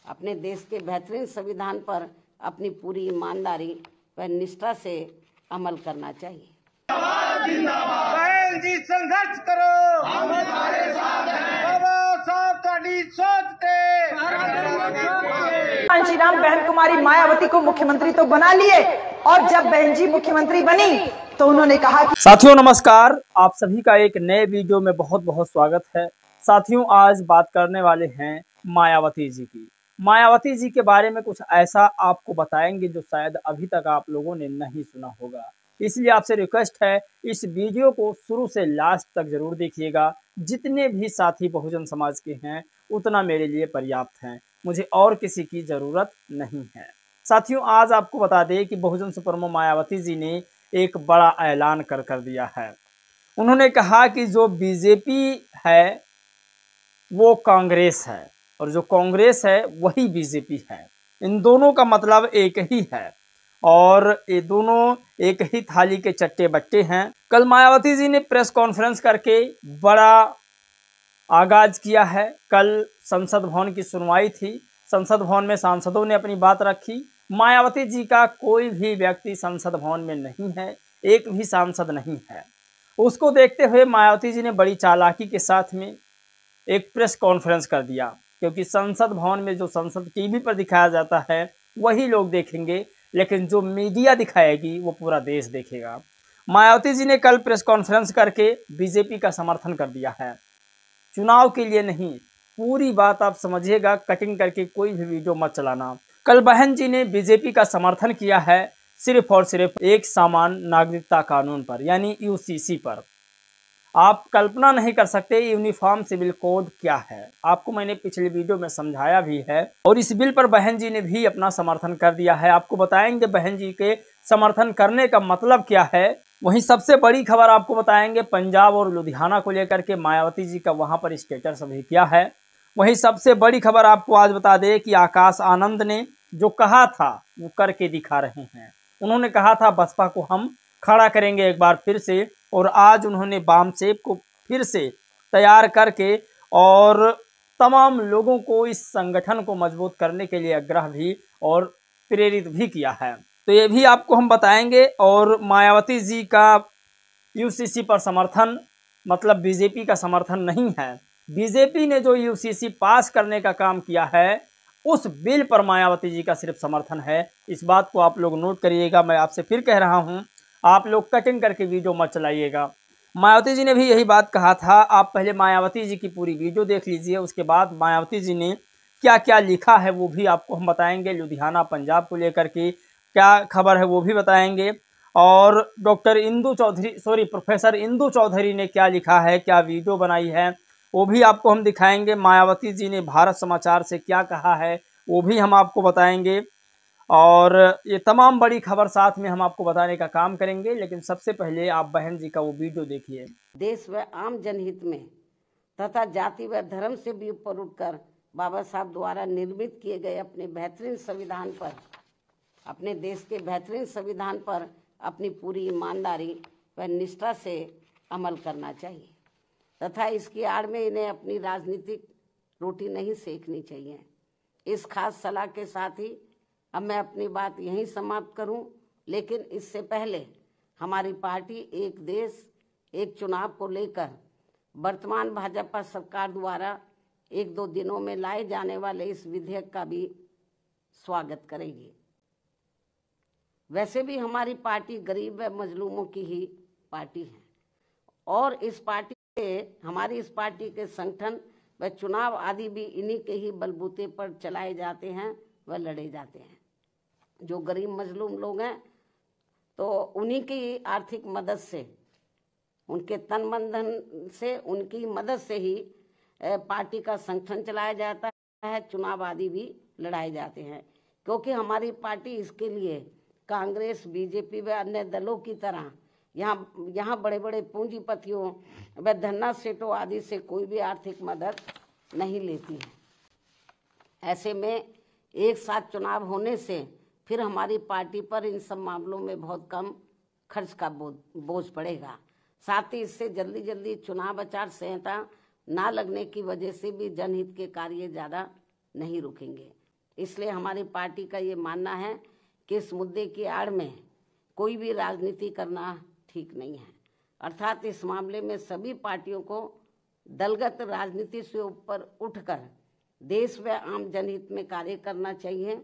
अपने देश के बेहतरीन संविधान पर अपनी पूरी ईमानदारी व निष्ठा से अमल करना चाहिए। बहन जी संघर्ष करो, हम तुम्हारे साथ हैं। बाबा साहब का नीत सोचते श्री राम बहन कुमारी मायावती को मुख्यमंत्री तो बना लिए, और जब बहन जी मुख्यमंत्री बनी तो उन्होंने कहा कि साथियों नमस्कार, आप सभी का एक नए वीडियो में बहुत बहुत स्वागत है। साथियों आज बात करने वाले हैं मायावती जी की। मायावती जी के बारे में कुछ ऐसा आपको बताएंगे जो शायद अभी तक आप लोगों ने नहीं सुना होगा। इसलिए आपसे रिक्वेस्ट है इस वीडियो को शुरू से लास्ट तक जरूर देखिएगा। जितने भी साथी बहुजन समाज के हैं उतना मेरे लिए पर्याप्त हैं, मुझे और किसी की जरूरत नहीं है। साथियों आज आपको बता दें कि बहुजन सुप्रीमो मायावती जी ने एक बड़ा ऐलान कर दिया है। उन्होंने कहा कि जो बीजेपी है वो कांग्रेस है और जो कांग्रेस है वही बीजेपी है। इन दोनों का मतलब एक ही है और ये दोनों एक ही थाली के चट्टे बट्टे हैं। कल मायावती जी ने प्रेस कॉन्फ्रेंस करके बड़ा आगाज किया है। कल संसद भवन की सुनवाई थी, संसद भवन में सांसदों ने अपनी बात रखी। मायावती जी का कोई भी व्यक्ति संसद भवन में नहीं है, एक भी सांसद नहीं है। उसको देखते हुए मायावती जी ने बड़ी चालाकी के साथ में एक प्रेस कॉन्फ्रेंस कर दिया, क्योंकि संसद भवन में जो संसद टीवी पर दिखाया जाता है वही लोग देखेंगे, लेकिन जो मीडिया दिखाएगी वो पूरा देश देखेगा। मायावती जी ने कल प्रेस कॉन्फ्रेंस करके बीजेपी का समर्थन कर दिया है, चुनाव के लिए नहीं। पूरी बात आप समझिएगा, कटिंग करके कोई भी वीडियो मत चलाना। कल बहन जी ने बीजेपी का समर्थन किया है सिर्फ और सिर्फ एक समान नागरिकता कानून पर, यानी यूसीसी पर। आप कल्पना नहीं कर सकते यूनिफॉर्म सिविल कोड क्या है, आपको मैंने पिछले वीडियो में समझाया भी है। और इस बिल पर बहन जी ने भी अपना समर्थन कर दिया है। आपको बताएंगे बहन जी के समर्थन करने का मतलब क्या है। वहीं सबसे बड़ी खबर आपको बताएंगे पंजाब और लुधियाना को लेकर के मायावती जी का वहां पर स्टेटस अभी क्या है। वहीं सबसे बड़ी खबर आपको आज बता दें कि आकाश आनंद ने जो कहा था वो करके दिखा रहे हैं। उन्होंने कहा था बसपा को हम खड़ा करेंगे एक बार फिर से, और आज उन्होंने बामसेब को फिर से तैयार करके और तमाम लोगों को इस संगठन को मजबूत करने के लिए आग्रह भी और प्रेरित भी किया है। तो ये भी आपको हम बताएंगे। और मायावती जी का यूसीसी पर समर्थन मतलब बीजेपी का समर्थन नहीं है। बीजेपी ने जो यूसीसी पास करने का काम किया है उस बिल पर मायावती जी का सिर्फ समर्थन है। इस बात को आप लोग नोट करिएगा। मैं आपसे फिर कह रहा हूं, आप लोग कटिंग करके वीडियो मत चलाइएगा। मायावती जी ने भी यही बात कहा था। आप पहले मायावती जी की पूरी वीडियो देख लीजिए, उसके बाद मायावती जी ने क्या क्या लिखा है वो भी आपको हम बताएंगे। लुधियाना पंजाब को लेकर के क्या खबर है वो भी बताएंगे। और प्रोफेसर इंदु चौधरी ने क्या लिखा है, क्या वीडियो बनाई है वो भी आपको हम दिखाएंगे। मायावती जी ने भारत समाचार से क्या कहा है वो भी हम आपको बताएंगे। और ये तमाम बड़ी खबर साथ में हम आपको बताने का काम करेंगे। लेकिन सबसे पहले आप बहन जी का वो वीडियो देखिए। देश व आम जनहित में तथा जाति व धर्म से भी ऊपर उठकर बाबा साहब द्वारा निर्मित किए गए अपने बेहतरीन संविधान पर, अपने देश के बेहतरीन संविधान पर अपनी पूरी ईमानदारी व निष्ठा से अमल करना चाहिए तथा इसकी आड़ में इन्हें अपनी राजनीतिक रोटी नहीं सेकनी चाहिए। इस खास सलाह के साथ ही अब मैं अपनी बात यहीं समाप्त करूं, लेकिन इससे पहले हमारी पार्टी एक देश एक चुनाव को लेकर वर्तमान भाजपा सरकार द्वारा 1-2 दिनों में लाए जाने वाले इस विधेयक का भी स्वागत करेगी। वैसे भी हमारी पार्टी गरीब व मजलूमों की ही पार्टी है और हमारी इस पार्टी के संगठन व चुनाव आदि भी इन्हीं के ही बलबूते पर चलाए जाते हैं व लड़े जाते हैं। जो गरीब मजलूम लोग हैं तो उन्हीं की आर्थिक मदद से, उनके तन मन धन से, उनकी मदद से ही पार्टी का संगठन चलाया जाता है, चुनाव आदि भी लड़ाए जाते हैं। क्योंकि हमारी पार्टी इसके लिए कांग्रेस, बीजेपी व अन्य दलों की तरह यहाँ बड़े बड़े पूंजीपतियों व धन्ना सेठों आदि से कोई भी आर्थिक मदद नहीं लेती है। ऐसे में एक साथ चुनाव होने से फिर हमारी पार्टी पर इन सब मामलों में बहुत कम खर्च का बोझ पड़ेगा। साथ ही इससे जल्दी जल्दी चुनाव आचार संहिता ना लगने की वजह से भी जनहित के कार्य ज़्यादा नहीं रुकेंगे। इसलिए हमारी पार्टी का ये मानना है कि इस मुद्दे की आड़ में कोई भी राजनीति करना ठीक नहीं है। अर्थात इस मामले में सभी पार्टियों को दलगत राजनीति से ऊपर उठकर देश व आम जनहित में कार्य करना चाहिए,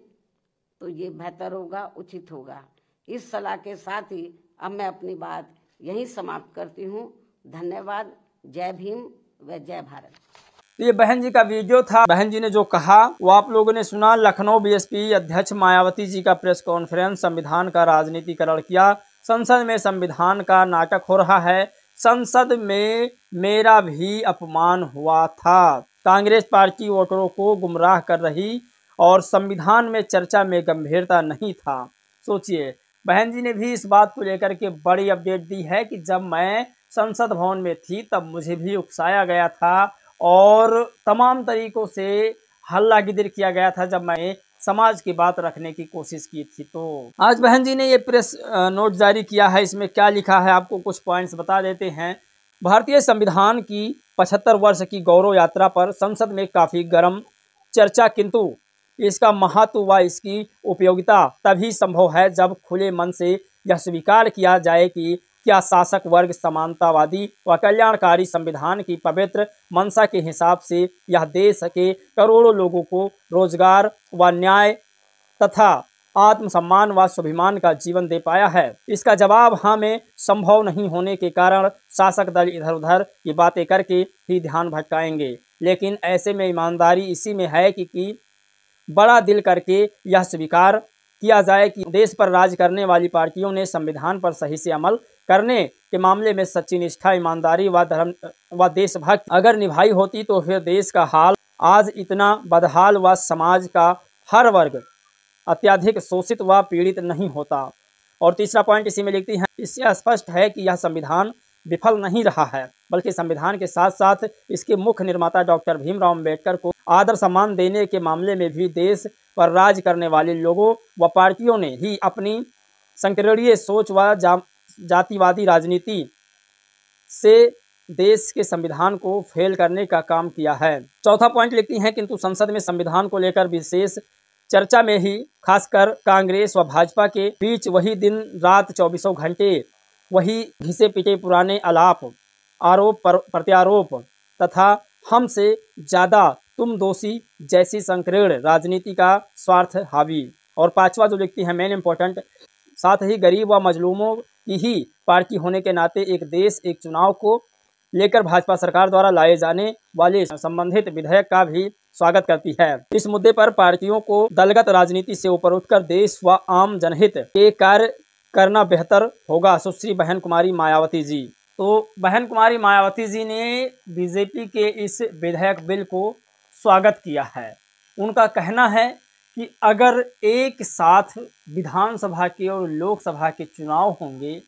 तो ये बेहतर होगा, उचित होगा। इस सलाह के साथ ही अब मैं अपनी बात यहीं समाप्त करती हूँ। धन्यवाद। जय भीम व जय भारत। ये बहन जी का वीडियो था। बहन जी ने जो कहा वो आप लोगों ने सुना। लखनऊ बीएसपी अध्यक्ष मायावती जी का प्रेस कॉन्फ्रेंस, संविधान का राजनीतिकरण किया, संसद में संविधान का नाटक हो रहा है, संसद में मेरा भी अपमान हुआ था, कांग्रेस पार्टी वोटरों को गुमराह कर रही और संविधान में चर्चा में गंभीरता नहीं था। सोचिए, बहन जी ने भी इस बात को लेकर के बड़ी अपडेट दी है कि जब मैं संसद भवन में थी तब मुझे भी उकसाया गया था और तमाम तरीकों से हल्ला गिदिर किया गया था जब मैं समाज की बात रखने की कोशिश की थी। तो आज बहन जी ने ये प्रेस नोट जारी किया है। इसमें क्या लिखा है आपको कुछ पॉइंट्स बता देते हैं। भारतीय संविधान की 75 वर्ष की गौरव यात्रा पर संसद में काफ़ी गर्म चर्चा, किंतु इसका महत्व व इसकी उपयोगिता तभी संभव है जब खुले मन से यह स्वीकार किया जाए कि क्या शासक वर्ग समानतावादी व कल्याणकारी संविधान की पवित्र मंशा के हिसाब से यह देश के करोड़ों लोगों को रोजगार व न्याय तथा आत्मसम्मान व स्वाभिमान का जीवन दे पाया है। इसका जवाब हमें संभव नहीं होने के कारण शासक दल इधर उधर की बातें करके ही ध्यान भटकाएंगे। लेकिन ऐसे में ईमानदारी इसी में है कि बड़ा दिल करके यह स्वीकार किया जाए कि देश पर राज करने वाली पार्टियों ने संविधान पर सही से अमल करने के मामले में सच्ची निष्ठा, ईमानदारी व धर्म व देशभक्ति अगर निभाई होती तो फिर देश का हाल आज इतना बदहाल व समाज का हर वर्ग अत्यधिक शोषित व पीड़ित नहीं होता। और तीसरा पॉइंट इसी में लिखती हैं, इससे स्पष्ट है कि यह संविधान विफल नहीं रहा है, बल्कि संविधान के साथ साथ इसके मुख्य निर्माता डॉक्टर भीमराव अम्बेडकर को आदर सम्मान देने के मामले में भी देश पर राज करने वाले लोगों व पार्टियों ने ही अपनी संकीर्णीय सोच व जातिवादी राजनीति से देश के संविधान को फेल करने का काम किया है। चौथा पॉइंट लिखती हैं, किंतु संसद में संविधान को लेकर विशेष चर्चा में ही खासकर कांग्रेस व भाजपा के बीच वही दिन रात 24 घंटे वही घिसे पिटे पुराने आलाप, आरोप प्रत्यारोप तथा हमसे ज़्यादा तुम दोषी जैसी संकीर्ण राजनीति का स्वार्थ हावी। और पांचवा जो लिखती है मेन इम्पोर्टेंट, साथ ही गरीब व मजलूमों की ही पार्टी होने के नाते एक देश एक चुनाव को लेकर भाजपा सरकार द्वारा लाए जाने वाले संबंधित विधेयक का भी स्वागत करती है। इस मुद्दे पर पार्टियों को दलगत राजनीति से ऊपर उठकर देश व आम जनहित के कार्य करना बेहतर होगा। सुश्री बहन कुमारी मायावती जी। तो बहन कुमारी मायावती जी ने बीजेपी के इस विधेयक बिल को स्वागत किया है। उनका कहना है कि अगर एक साथ विधानसभा के और लोकसभा के चुनाव होंगे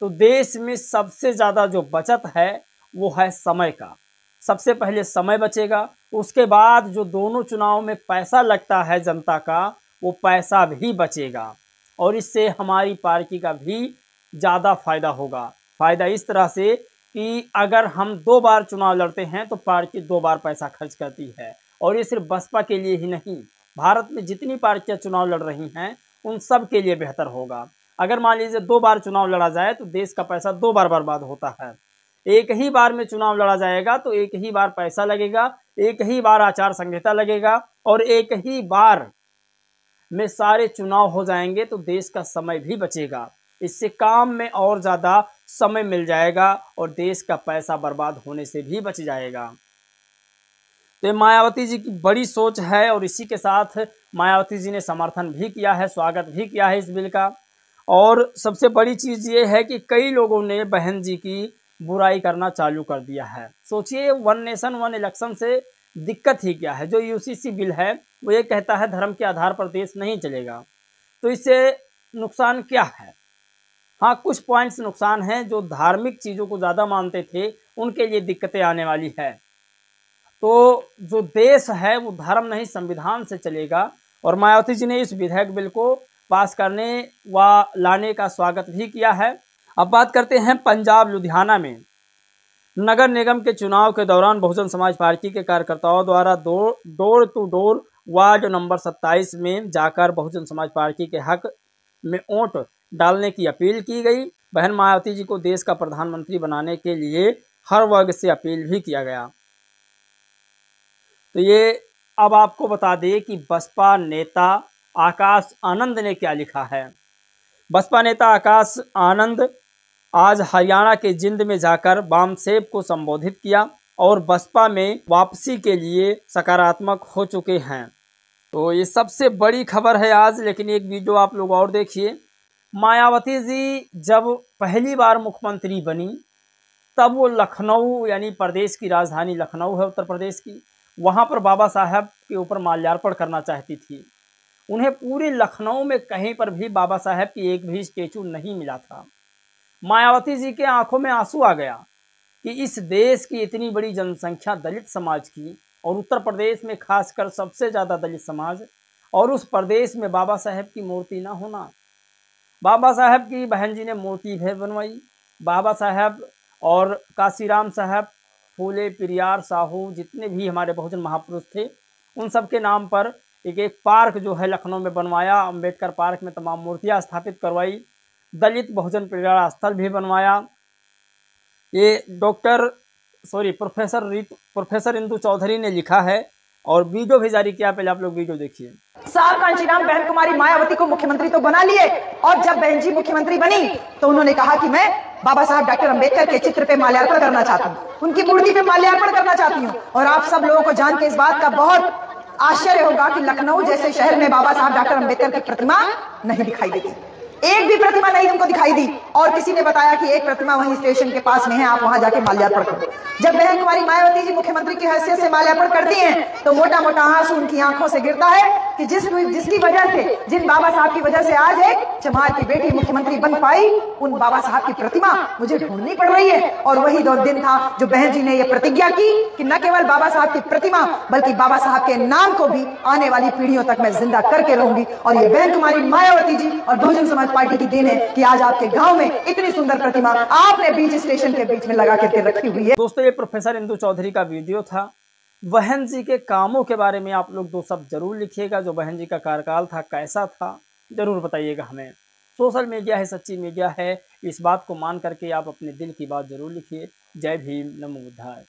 तो देश में सबसे ज़्यादा जो बचत है वो है समय का। सबसे पहले समय बचेगा, उसके बाद जो दोनों चुनाव में पैसा लगता है जनता का, वो पैसा भी बचेगा और इससे हमारी पार्टी का भी ज़्यादा फायदा होगा। फ़ायदा इस तरह से कि अगर हम 2 बार चुनाव लड़ते हैं तो पार्टी 2 बार पैसा खर्च करती है और ये सिर्फ बसपा के लिए ही नहीं, भारत में जितनी पार्टियां चुनाव लड़ रही हैं उन सब के लिए बेहतर होगा। अगर मान लीजिए 2 बार चुनाव लड़ा जाए तो देश का पैसा 2 बार बर्बाद होता है। एक ही बार में चुनाव लड़ा जाएगा तो एक ही बार पैसा लगेगा, एक ही बार आचार संहिता लगेगा और एक ही बार में सारे चुनाव हो जाएंगे तो देश का समय भी बचेगा। इससे काम में और ज़्यादा समय मिल जाएगा और देश का पैसा बर्बाद होने से भी बच जाएगा। तो मायावती जी की बड़ी सोच है और इसी के साथ मायावती जी ने समर्थन भी किया है, स्वागत भी किया है इस बिल का। और सबसे बड़ी चीज़ ये है कि कई लोगों ने बहन जी की बुराई करना चालू कर दिया है। सोचिए, 1 नेशन 1 इलेक्शन से दिक्कत ही क्या है। जो यूसीसी बिल है वो ये कहता है धर्म के आधार पर देश नहीं चलेगा, तो इससे नुकसान क्या है? हाँ, कुछ पॉइंट्स नुकसान हैं। जो धार्मिक चीज़ों को ज़्यादा मानते थे उनके लिए दिक्कतें आने वाली है। तो जो देश है वो धर्म नहीं संविधान से चलेगा और मायावती जी ने इस विधेयक बिल को पास करने व लाने का स्वागत भी किया है। अब बात करते हैं पंजाब लुधियाना में नगर निगम के चुनाव के दौरान बहुजन समाज पार्टी के कार्यकर्ताओं द्वारा door to door ward number 27 में जाकर बहुजन समाज पार्टी के हक में वोट डालने की अपील की गई। बहन मायावती जी को देश का प्रधानमंत्री बनाने के लिए हर वर्ग से अपील भी किया गया। तो ये अब आपको बता दें कि बसपा नेता आकाश आनंद ने क्या लिखा है। बसपा नेता आकाश आनंद आज हरियाणा के जिंद में जाकर बामसेब को संबोधित किया और बसपा में वापसी के लिए सकारात्मक हो चुके हैं। तो ये सबसे बड़ी खबर है आज। लेकिन एक वीडियो आप लोग और देखिए। मायावती जी जब पहली बार मुख्यमंत्री बनी तब वो लखनऊ, यानी प्रदेश की राजधानी लखनऊ है उत्तर प्रदेश की, वहाँ पर बाबा साहब के ऊपर माल्यार्पण करना चाहती थी। उन्हें पूरे लखनऊ में कहीं पर भी बाबा साहब की एक भी स्टेचू नहीं मिला था। मायावती जी के आंखों में आंसू आ गया कि इस देश की इतनी बड़ी जनसंख्या दलित समाज की, और उत्तर प्रदेश में खासकर सबसे ज़्यादा दलित समाज, और उस प्रदेश में बाबा साहब की मूर्ति ना होना। बाबा साहब की बहन जी ने मूर्ति भी बनवाई। बाबा साहब और काशीराम साहब, फूले, पेरियार, साहू, जितने भी हमारे बहुजन महापुरुष थे, उन सब के नाम पर एक पार्क जो है लखनऊ में बनवाया। अम्बेडकर पार्क में तमाम मूर्तियां स्थापित करवाई। दलित बहुजन प्रेरणा स्थल भी बनवाया। ये प्रोफेसर इंदु चौधरी ने लिखा है और वीडियो भी जारी किया। पहले आप लोग वीडियो देखिए। साहब कांचीराम बहन कुमारी मायावती को मुख्यमंत्री तो बना लिए, और जब बहन जी मुख्यमंत्री बनी तो उन्होंने कहा कि मैं बाबा साहब डॉक्टर अंबेडकर के चित्र पे माल्यार्पण करना चाहती हूँ, उनकी मूर्ति पे माल्यार्पण करना चाहती हूँ। और आप सब लोगों को जान के इस बात का बहुत आश्चर्य होगा कि लखनऊ जैसे शहर में बाबा साहब डॉक्टर अंबेडकर की प्रतिमा नहीं दिखाई देती। एक भी प्रतिमा नहीं तुमको दिखाई दी, और किसी ने बताया कि एक प्रतिमा वहीं स्टेशन के पास में है, आप वहां जाके माल्यार्पण करो। जब बहन कुमारी मायावती जी मुख्यमंत्री की हैसियत से माल्यार्पण करती हैं तो मोटा मोटा आंसू उनकी आंखों से गिरता है कि जिसकी वजह से, जिन बाबा साहब की वजह से आज एक चमार की बेटी मुख्यमंत्री बन पाई, उन बाबा साहब की प्रतिमा मुझे ढूंढनी पड़ रही है। और वही दो दिन था जो बहन जी ने यह प्रतिज्ञा की कि न केवल बाबा साहब की प्रतिमा बल्कि बाबा साहब के नाम को भी आने वाली पीढ़ियों तक मैं जिंदा करके रहूंगी। और ये बहन कुमारी मायावती जी और बहुजन समाज पार्टी की देन है कि आज आपके गांव में इतनी सुंदर प्रतिमा आपने बीच स्टेशन के बीच में लगा करके रखी हुई है। दोस्तों, ये प्रोफेसर इंदु चौधरी का वीडियो था। बहन जी के कामों के बारे में आप लोग दो शब्द जरूर लिखिएगा। जो बहन जी का कार्यकाल था कैसा था जरूर बताइएगा हमें। सोशल मीडिया है, सच्ची मीडिया है, इस बात को मान करके आप अपने दिल की बात जरूर लिखिए। जय भीम, नमो बुद्धाय।